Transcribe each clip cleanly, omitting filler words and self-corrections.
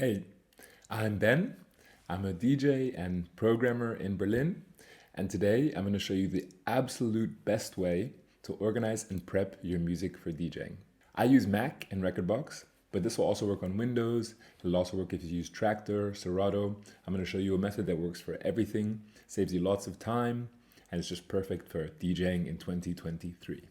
Hey, I'm Ben. I'm a DJ and programmer in Berlin, and today I'm going to show you the absolute best way to organize and prep your music for DJing. I use Mac and Rekordbox, but this will also work on Windows. It'll also work if you use Traktor, Serato. I'm going to show you a method that works for everything, saves you lots of time, and it's just perfect for DJing in 2023.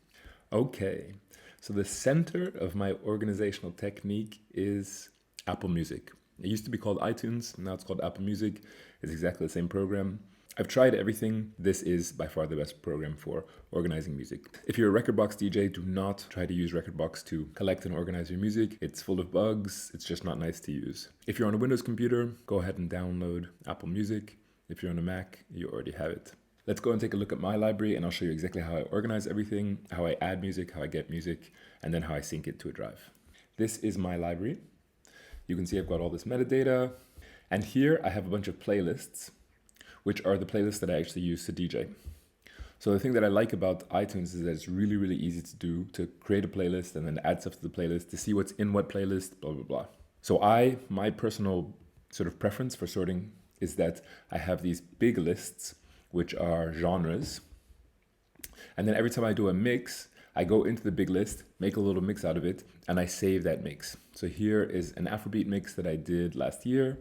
Okay, so the center of my organizational technique is Apple Music. It used to be called iTunes, now it's called Apple Music. It's exactly the same program. I've tried everything. This is by far the best program for organizing music. If you're a Rekordbox DJ, do not try to use Rekordbox to collect and organize your music. It's full of bugs. It's just not nice to use. If you're on a Windows computer, go ahead and download Apple Music. If you're on a Mac, you already have it. Let's go and take a look at my library and I'll show you exactly how I organize everything, how I add music, how I get music, and then how I sync it to a drive. This is my library. You can see I've got all this metadata, and here I have a bunch of playlists, which are the playlists that I actually use to DJ. So the thing that I like about iTunes is that it's really, really easy to do, to create a playlist and then add stuff to the playlist, to see what's in what playlist, blah, blah, blah. So my personal sort of preference for sorting is that I have these big lists, which are genres. And then every time I do a mix, I go into the big list, make a little mix out of it, and I save that mix. So here is an Afrobeat mix that I did last year.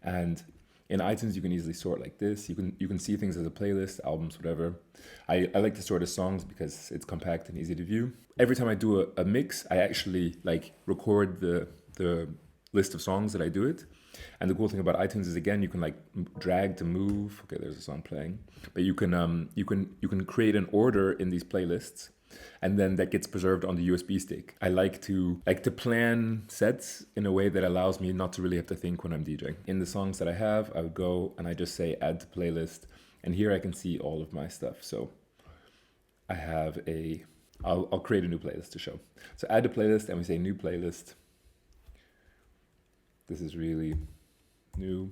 And in iTunes, you can easily sort like this. You can see things as a playlist, albums, whatever. I like to sort as songs because it's compact and easy to view. Every time I do a mix, I actually record the list of songs that I do it. And the cool thing about iTunes is, again, you can drag to move. Okay, there's a song playing, but you can create an order in these playlists, and then that gets preserved on the USB stick. I like to plan sets in a way that allows me not to really have to think when I'm DJing. In the songs that I have, I would go and I just say add to playlist, and here I can see all of my stuff. So I have I'll create a new playlist to show. So add to playlist, and we say new playlist. This is really new.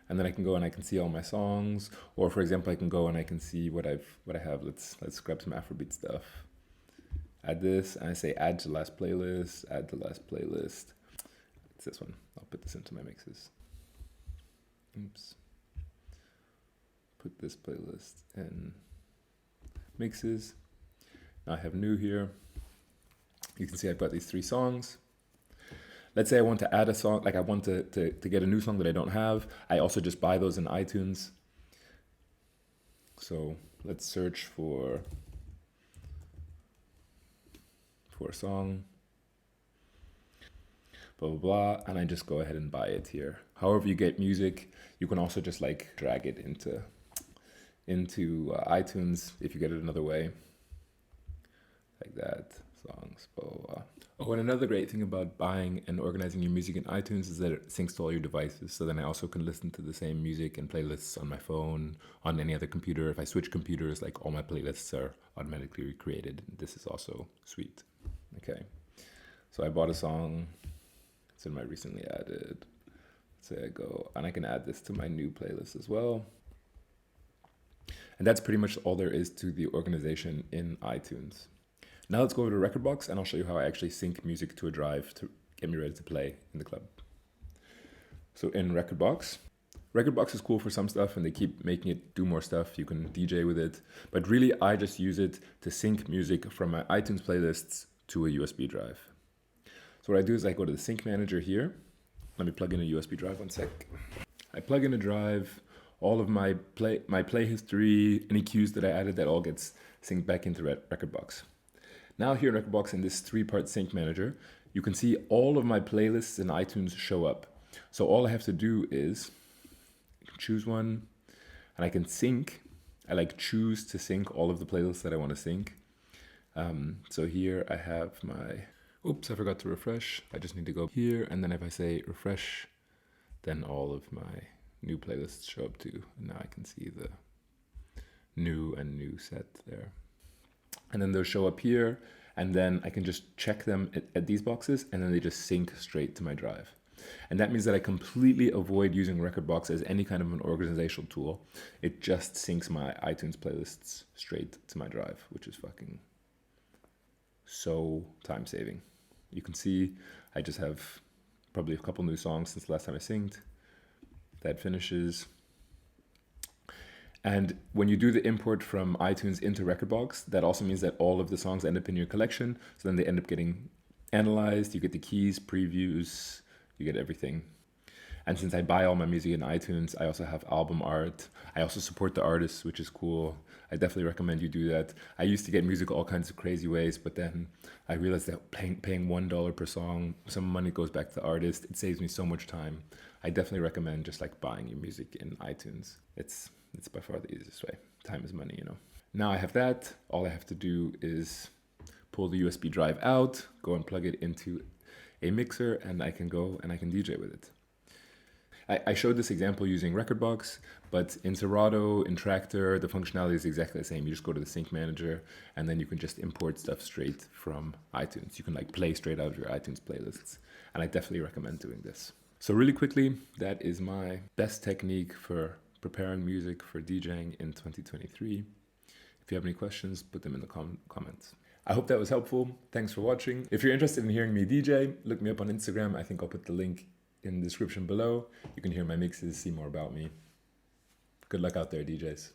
And then I can go and I can see all my songs. Or for example, I can go and I can see what I have. Let's grab some Afrobeat stuff. Add this, and I say add to last playlist, add to last playlist. It's this one. I'll put this into my mixes. Oops. Put this playlist in mixes. Now I have new here. You can see I've got these 3 songs. Let's say I want to add a song, I want to get a new song that I don't have. I also just buy those in iTunes. So let's search for a song, blah, blah, blah, and I just go ahead and buy it here. However you get music, you can also just drag it into iTunes if you get it another way, like that, songs, blah, blah, blah. Oh, and another great thing about buying and organizing your music in iTunes is that it syncs to all your devices. So then I also can listen to the same music and playlists on my phone, on any other computer. If I switch computers, all my playlists are automatically recreated. This is also sweet. Okay, so I bought a song. It's in my recently added. Let's say I go, and I can add this to my new playlist as well. And that's pretty much all there is to the organization in iTunes. Now let's go over to Rekordbox, and I'll show you how I actually sync music to a drive to get me ready to play in the club. So in Rekordbox is cool for some stuff, and they keep making it do more stuff. You can DJ with it, but really I just use it to sync music from my iTunes playlists to a USB drive. So what I do is I go to the sync manager here. Let me plug in a USB drive, one sec. I plug in a drive, all of my play history, any cues that I added, that all gets synced back into Rekordbox. Now here in Rekordbox, in this 3-part sync manager, you can see all of my playlists in iTunes show up. So all I have to do is choose one, and I can sync. I choose to sync all of the playlists that I want to sync. So here I have my, oops, I forgot to refresh. I just need to go here, and then if I say refresh, then all of my new playlists show up too. And now I can see the new and new set there. And then they'll show up here, and then I can just check them at these boxes, and then they just sync straight to my drive. And that means that I completely avoid using Rekordbox as any kind of an organizational tool. It just syncs my iTunes playlists straight to my drive, which is fucking so time saving. You can see I just have probably a couple new songs since the last time I synced. That finishes. And when you do the import from iTunes into Rekordbox, that also means that all of the songs end up in your collection. So then they end up getting analyzed. You get the keys, previews, you get everything. And since I buy all my music in iTunes, I also have album art. I also support the artists, which is cool. I definitely recommend you do that. I used to get music all kinds of crazy ways, but then I realized that paying $1 per song, some money goes back to the artist. It saves me so much time. I definitely recommend just like buying your music in iTunes. It's by far the easiest way. Time is money, you know. Now I have that. All I have to do is pull the USB drive out, go and plug it into a mixer, and I can go and I can DJ with it. I showed this example using Rekordbox, but in Serato, in Traktor, the functionality is exactly the same. You just go to the sync manager and then you can just import stuff straight from iTunes. You can like play straight out of your iTunes playlists. And I definitely recommend doing this. So really quickly, that is my best technique for preparing music for DJing in 2023. If you have any questions, put them in the comments. I hope that was helpful. Thanks for watching. If you're interested in hearing me DJ, look me up on Instagram. I think I'll put the link in the description below. You can hear my mixes, see more about me. Good luck out there, DJs.